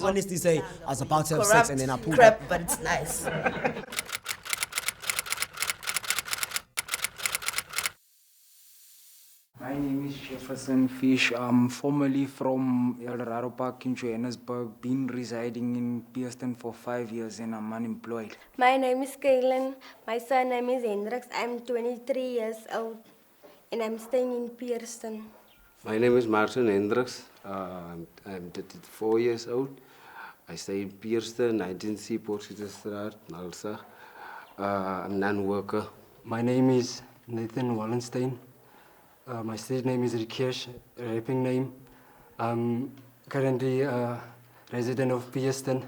honestly say I was about to have sex and then I pulled crap, up. but it's nice. My name is Jefferson Fish. I'm formerly from El Dorado Park in Johannesburg, been residing in Pearston for 5 years and I'm unemployed. My name is Kaylin. My surname is Hendricks. I'm 23 years old and I'm staying in Pearston. My name is Martin Hendricks. I'm 34 years old. I stay in Pearston, 19C Potgieterstraat, Malsa. I'm non-worker. My name is Nathan Wallenstein. My stage name is ReCash, rapping name. I'm currently a resident of Pearston.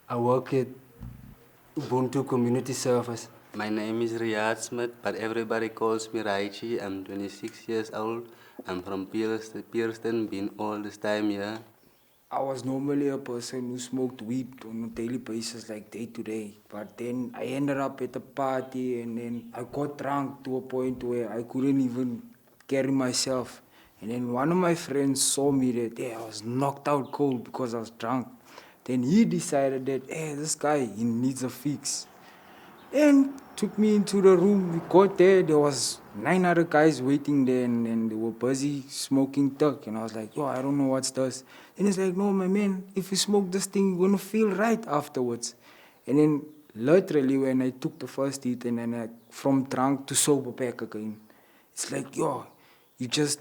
I work at Ubuntu Community Service. My name is Riyad Smith, but everybody calls me Raichi. I'm 26 years old. I'm from Pearston, been all this time here. I was normally a person who smoked weed on a daily basis, like day to day. But then I ended up at a party and then I got drunk to a point where I couldn't even carry myself. And then one of my friends saw me that I was knocked out cold because I was drunk. Then he decided that, this guy, he needs a fix. And took me into the room. We got there was 9 other guys waiting there and they were busy smoking tuck. And I was like, I don't know what's this. And he's like, no, my man, if you smoke this thing, you're gonna feel right afterwards. And then literally when I took the first hit and then from drunk to sober back again, it's like, you just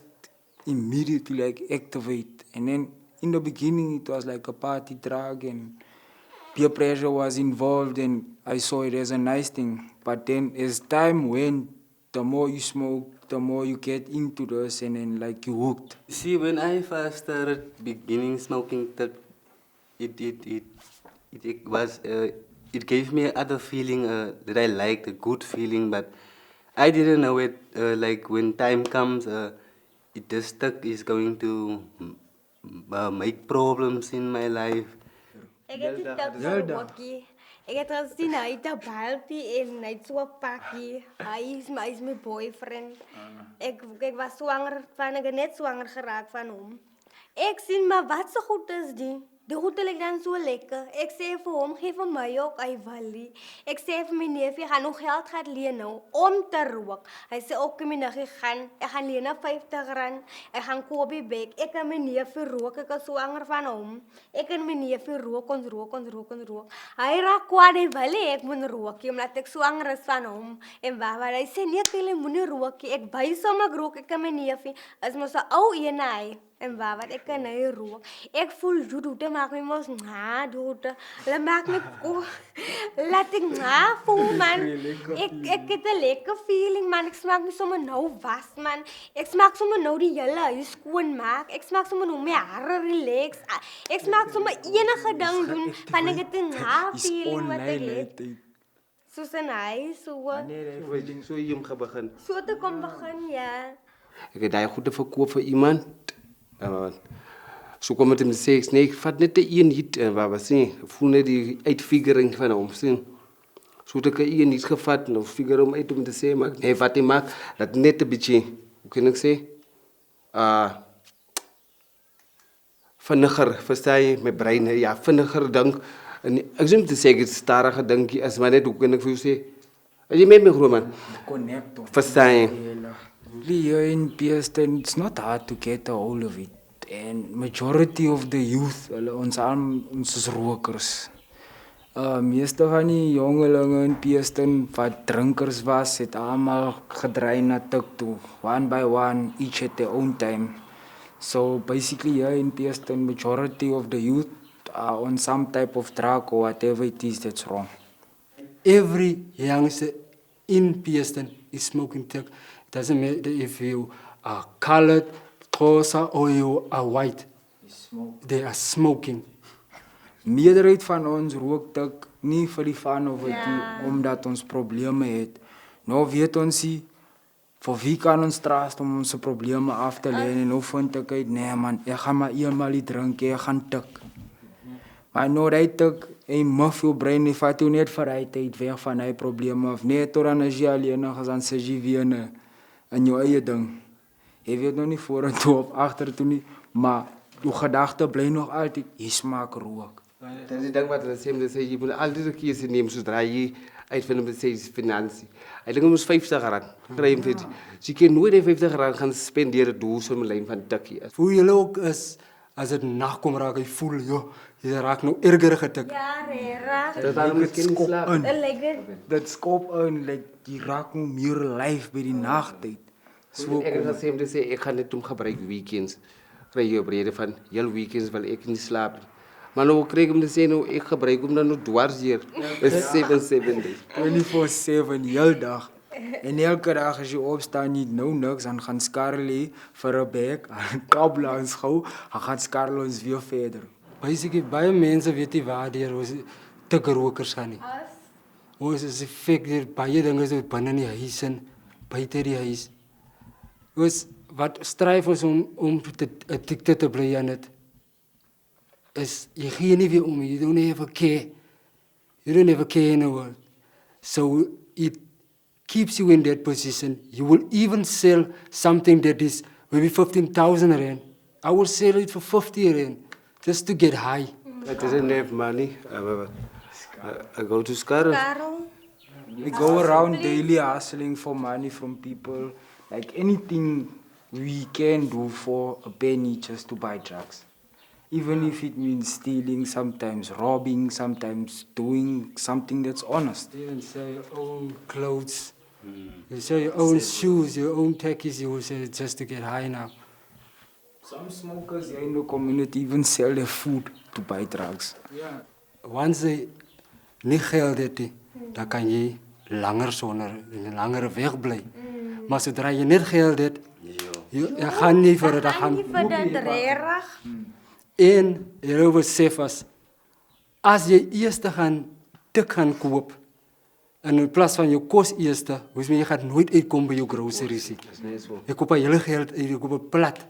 immediately like activate. And then in the beginning it was like a party drug and peer pressure was involved and I saw it as a nice thing. But then as time went, the more you smoke, the more you get into this and then like you hooked. See, when I first started beginning smoking, it gave me another feeling that I liked, a good feeling, but I didn't know it. Like when time comes, this stuck is going to make problems in my life. Ek het die tip van Wokkie. Ek het gesien hy het 'n balpie en hy het so 'n pakkie. Hy is my boyfriend. Ek was swanger van, ek het net swanger geraak van hom. Ek sien maar wat so goed is die. Die hotel lyk dan so lekker. Ek sê vir hom, gee vir my ook, hy wil nie. Ek sê vir my neef, jy gaan nog geld gaan leen nou om te rook. Hy sê ook my niggie ek gaan leen R50. Ek gaan koop die bek. Ek en my neef rook, ek is swanger van hom. Ek en my neef rook. Hy raak kwaad, hy wil nie, ek moet rook, omdat ek swanger is van hom. En waar hy sê, nee, jy moet rook. Ek by sommer rook, ek en my neef, is mos 'n ou een hy. En wat ek kan hy rook. Ek voel doet maak my mos doet. Laat maak my laat ek voel man. Ek het 'n lekker feeling man. Ek smaak my sommer nou was man. Ek smaak sommer nou die hele huis skoon maak. Ek smaak sommer nou my hare relax. Ek smaak sommer enige ding doen van ek het 'n feeling wat ek het. Soos en hy So jy hom begin. So te kom begin ja. Ek het daai goed te verkoop vir iemand. So kom met hom sê ek nee, ek vat net 'n een hit en wat was nie, voel net die uitfiguring van hom sien. So het ek 'n een hit gevat en figure hom uit om te sê maar nee, wat hy maak, dat net 'n bietjie, hoe kan ek sê? Vinniger, verstaan jy, my brein, ja, vinniger dink. En ek sê om te sê ek het stadige dinkie as maar net hoe kan ek vir jou sê? As jy met my groot man. Connect. Verstaan jy? Here in Pearston, it's not hard to get a hold of it. And majority of the youth, ons is rokers. Meeste van die jongelinge in Pearston wat drinkers was, het allemaal gedraai na Tik toe. One by one, each at their own time. So basically here in Pearston, majority of the youth are on some type of drug or whatever it is that's wrong. Every youngster in Pearston is smoking Tik. Doesn't matter if you are colored, Xhosa, or you are white. They are smoking. Meerderheid van ons rook Tik nie vir die van of het nie, omdat ons probleme het. Nou weet ons nie, vir wie kan ons trust om ons probleme af te leen en nou vind ek uit, nee man, ek gaan maar eenmaal die drink, ek gaan Tik. Maar nou die Tik, hy muff jou brein, die vat jou net vooruit uit weg van die probleme af. Nee, tot dan is jy alleenig, as dan sê jy weer in jou eie ding. Jy weet nog nie voor en toe of achter toe nie, maar je gedachte blijft nog altijd, je smaakt rook. Dat is dan wat ze zeggen, je moet altijd een keuze nemen zodra je uitvindt met zijn financiën. Ik denk ons 50 rand. Krijg je je kan nooit die 50 rand gaan spenderen door zo'n lijn van tikkie. Voel je ook als het nachtkomt raak, je voel, joh, je raakt nog erger getik. Ja, raar. Dat daarom is geen slaap. Dat lijkt het. Dat skop in, like, die raakt me meer lijf bij die nachttijd. So ek het gesê om te sê ek gaan dit om gebruik weekends. Kry jy op rede van heel weekends wil ek nie slaap nie. Maar nou kry ek om te sê nou ek gebruik hom dan nou dwars hier. Is 7 days. 24/7, heel dag. En elke dag als je opstaat, niet nou niks, dan gaan skarrelen voor een bek, kabbelen aan schouw, dan gaan skarrelen ons weer verder. Basically, baie mense weet nie waar die tikrokers gaan nie. Ons is effek hier baie dinge so binne in die huis en buite die huis. Ons wat stryf ons om addicted te bly aan dit is jy gee nie weer om, you don't ever care. You don't ever care in the world. So it keeps you in that position. You will even sell something that is maybe 15,000 rand. I will sell it for 50 rand just to get high. That doesn't have money. I go to Skarl. We go around daily hustling for money from people, like anything we can do for a penny just to buy drugs. Even if it means stealing, sometimes robbing, sometimes doing something that's honest. You even sell your own clothes. You sell your own shoes, your own tekkies, you will sell it just to get high now. Some smokers here in the community even sell their food to buy drugs. Yeah. Once jy nie geld het nie, dan kan jy langer langer weg bly. Maar sodra jy net geld het, jy gaan nie vir dit gaan. En jy besef as jy eers gaan tik gaan koop, en in plaas van jou kos eers, hoes jy gaan nooit uitkom by jou groceries nie. Jy koop hele geld, jy koop 'n plat.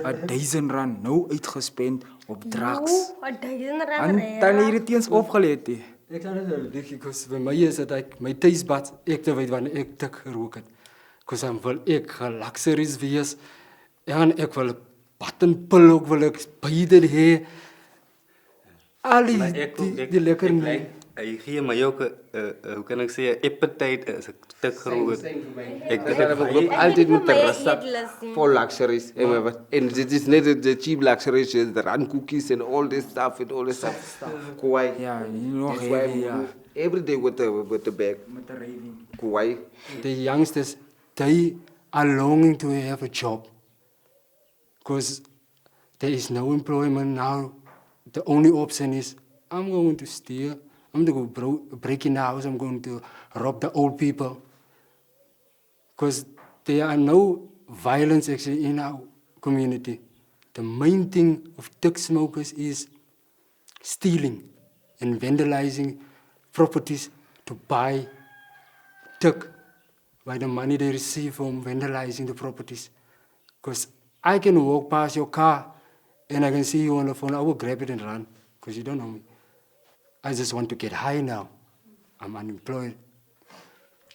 R1000 nou uitgespend op drugs. R1000 En dan hier het eens opgeleid. Ek sal net dink because vir my is dit ek my tuisbad ek te weet wanneer ek tik gerook het. Because dan wil ek luxuries wees. En ek wil buttonpil ook wil ek beide hê. Al die lekker nie. Hy gee my ook hoe kan ek sê appetite as ek tik gerook het. Ek het altyd met 'n resep for luxuries. En dit is net the cheap luxuries, the run cookies and all this stuff and all this stuff. Kwai. Ja, nog heavy, ja. Every day with the bag. Met de raving. Kwai. The youngsters, they are longing to have a job. Because there is no employment now. The only option is, I'm going to steal. I'm going to go break in the house. I'm going to rob the old people. Because there are no violence actually in our community. The main thing of tik smokers is stealing and vandalizing properties to buy tik by the money they receive from vandalizing the properties. Because I can walk past your car and I can see you on the phone. I will grab it and run because you don't know me. I just want to get high now. I'm unemployed.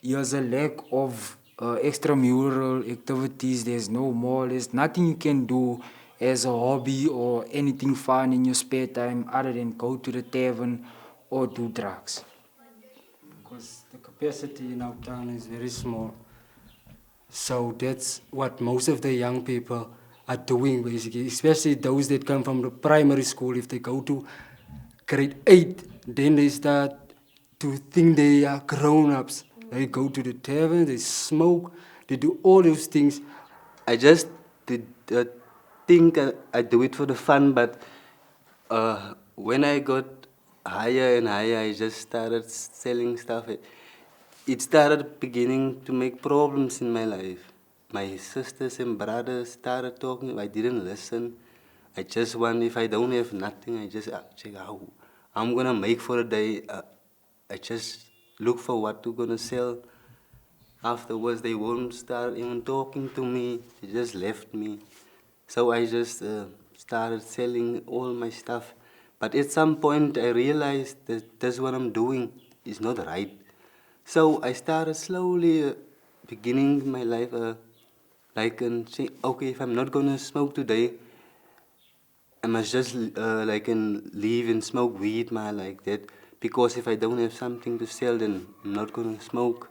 There's a lack of extramural activities. There's no more. There's nothing you can do as a hobby or anything fun in your spare time other than go to the tavern or do drugs. Because the capacity in our town is very small. So that's what most of the young people are doing basically, especially those that come from the primary school. If they go to grade 8, then they start to think they are grown-ups. They go to the tavern, they smoke, they do all those things. I just think I do it for the fun, but when I got higher and higher, I just started selling stuff. It started beginning to make problems in my life. My sisters and brothers started talking. I didn't listen. I just want, if I don't have nothing, I just check how I'm going to make for a day. I just look for what to going to sell. Afterwards, they won't start even talking to me. They just left me. So I just started selling all my stuff. But at some point, I realized that that's what I'm doing is not right. So I started slowly beginning my life, like and say, okay, if I'm not going to smoke today, I must just like leave and smoke weed, man, like that. Because if I don't have something to sell, then I'm not gonna smoke.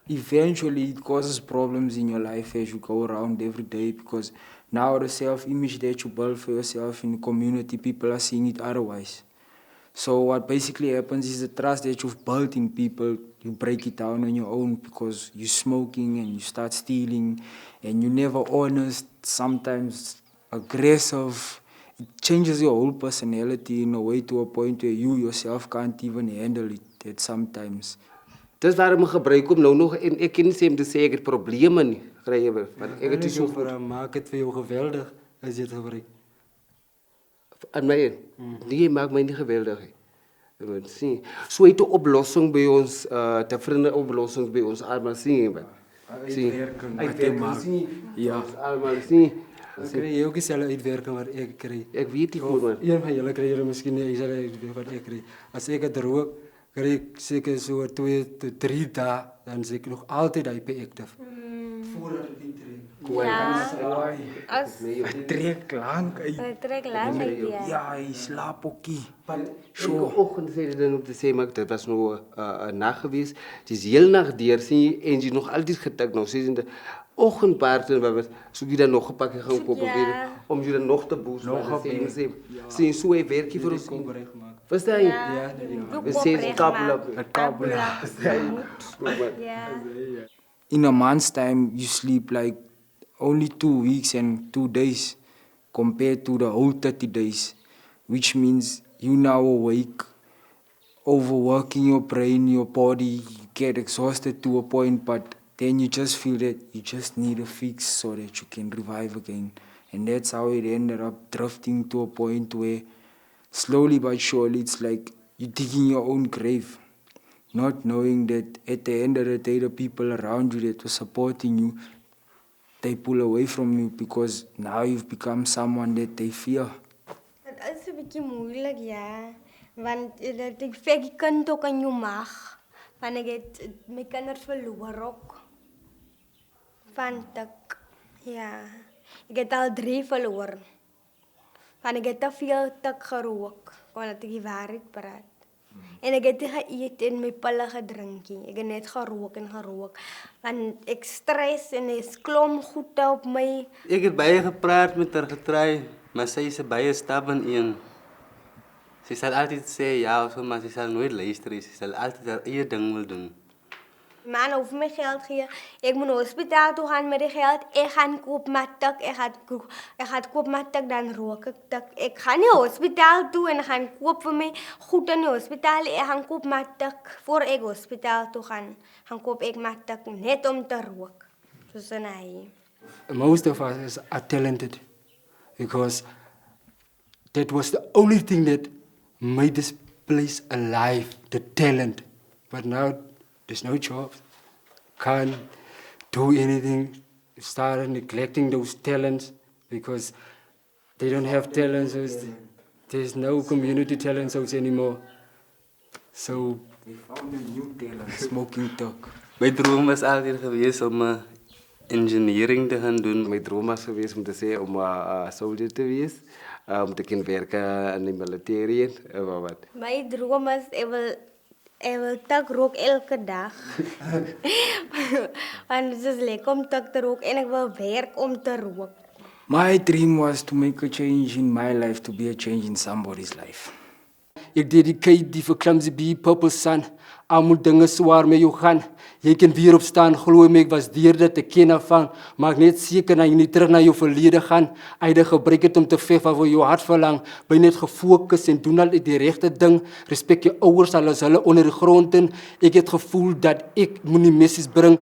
Eventually, it causes problems in your life as you go around every day because now the self-image that you build for yourself in the community, people are seeing it otherwise. So what basically happens is the trust that you've built in people, you break it down on your own because you're smoking and you start stealing and you're never honest, sometimes aggressive. It changes your whole personality in a way to a point where you yourself can't even handle it at sometimes. Dis waarom ek gebruik om nou nog en ek kan nie sê om te sê ek het probleme nie. Kry jy wel? Want ek het so maak het vir jou geweldig as jy dit gebruik. Aan my nee, maak my nie geweldig nie. Jy moet sien. So het 'n oplossing by ons, different oplossings by ons almal sien. Sien. Uitwerking. Ja, almal sien. Dan kry jy ook dieselfde uitwerking wat ek kry. Ek weet nie hoe man. Een van julle kry julle miskien nie dieselfde uitwerking wat ek kry. As ek dit rook, kry ek seker so 2 tot 3 dae, dan seker nog altyd hyperactive. Voordat ek intree. Ja. As Hy trek lang uit. hy trek lang uit, ja. Ja, hy slaap ookie. So oggend sê dit dan op te sê maar dit was nou 'n nag geweest. Dis heel nag deur sien en jy nog altyd getik nou sê dit oggendpaarten wat so jy dan nog 'n pakkie gaan koop Ja. om jy dan nog te boost Nog sê sien so 'n werkie vir ons. Verstaan jy? Ja. We sê kabel. Ja. In a month's time, you sleep like only 2 weeks and 2 days compared to the whole 30 days, which means you now awake, overworking your brain, your body, you get exhausted to a point, but then you just feel that you just need a fix so that you can revive again. And that's how it ended up drifting to a point where slowly but surely it's like you're digging your own grave. Not knowing that at the end of the day, the people around you that were supporting you, they pull away from you because now you've become someone that they fear. Het is 'n bietjie moeilik, ja. Want ek veeg die kind ook aan jou mag. Want ek het my kinders verloor ook. Want ek, ja, ek het al 3 verloor. Want ek het te veel tik gerook, omdat ek die waarheid praat. En ek het nie geëet en my pille gedrink nie. Ek het net gerook en gerook. Want ek stres en is klomp goede op my. Ek het baie gepraat met haar getry, maar sy is 'n baie stubborn een. Sy sal altyd sê ja of so, maar sy sal nooit luister nie. Sy sal altyd haar eie ding wil doen. Man hoef my geld gee. Ek moet hospitaal toe gaan met die geld. Ek gaan koop Meth Tik. Ek gaan koop Meth Tik, dan rook ek tik. Ek gaan nie hospitaal toe en gaan koop vir my goed in die hospitaal. Ek gaan koop Meth Tik voor ek hospitaal toe gaan. Gaan koop ek Meth Tik net om te rook. Soos en hy. Most of us are talented because that was the only thing that made this place alive, the talent. But now there's no jobs, can't do anything, started neglecting those talents because they don't have talents, so there's no community talent shows anymore. So We found a new talent, smoking tik. My droom was altyd geweest om engineering te gaan doen. My droom was geweest om te sê om 'n soldier te wees, om te kan werk in die military wat. My droom is ek wil tik rook elke dag. Want dit is lekker om tik te rook en ek wil werk om te rook. My dream was to make a change in my life, to be a change in somebody's life. ek dedicate die vir Clumsy Bee Purple Sun. Almal dinge swaar met jou gaan. Jy kan weer opstaan, glo my, ek was deur dit te ken afvang. Maak net seker dat jy nie terug na jou verlede gaan. Uitde gebruik dit om te veg waar jou hart verlang. Bly net gefokus en doen al die regte ding. Respek jou ouers al as hulle onder die grond in. Ek het gevoel dat ek moet die messies bring.